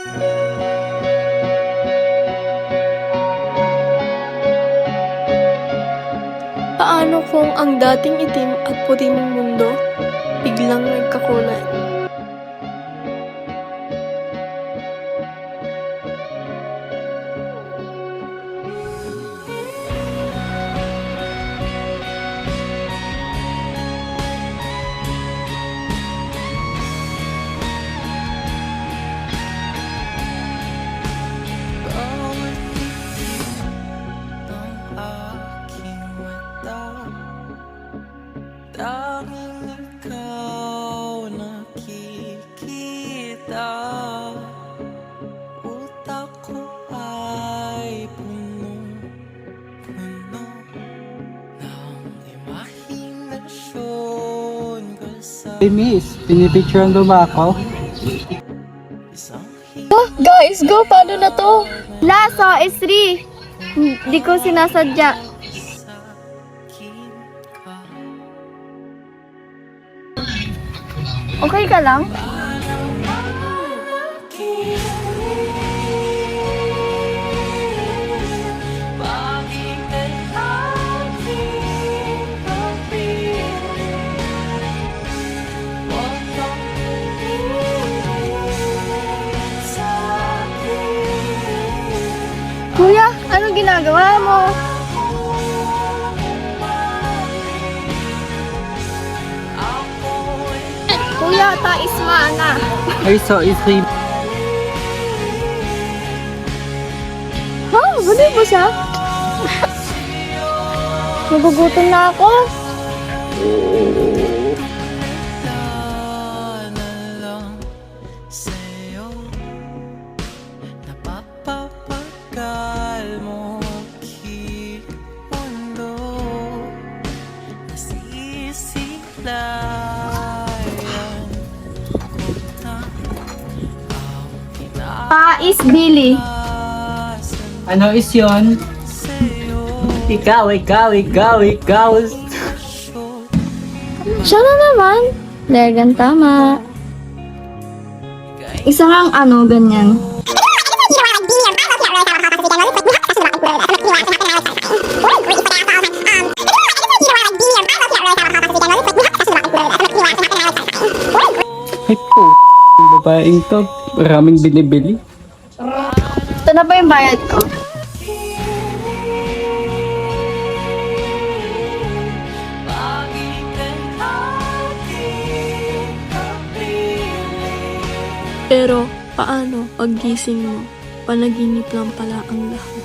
Paano kung ang dating itim at puti mong mundo biglang nagkakulay? Tanging ikaw nakikita. Utak ko ay puno-puno ng imahinasyon ko sa Hey miss, pinipicturean mo ba ako? isang Guys, go! Paano na to? Laso, Isri! Hindi ko sinasadya. hisakin ka. Okay ka lang? Kuya, anong ginagawa mo? Kuya, taisma na. Ay, so Isri. Ha? Bagay mo siya? Nagugutom na ako. Na lang sa'yo, napapapagal mo kipondo, nasisilayan ko na ang Pais, Billy. kinakasan Ano is yon? sa'yo. Ikaw. Siya na naman. Legan, tama. Isa kang ano, ganyan. Ay po, babaeng to. Maraming binibili. Ito na ba yung bayad ko? Pero paano paggising mo, panaginip lang pala ang lahat?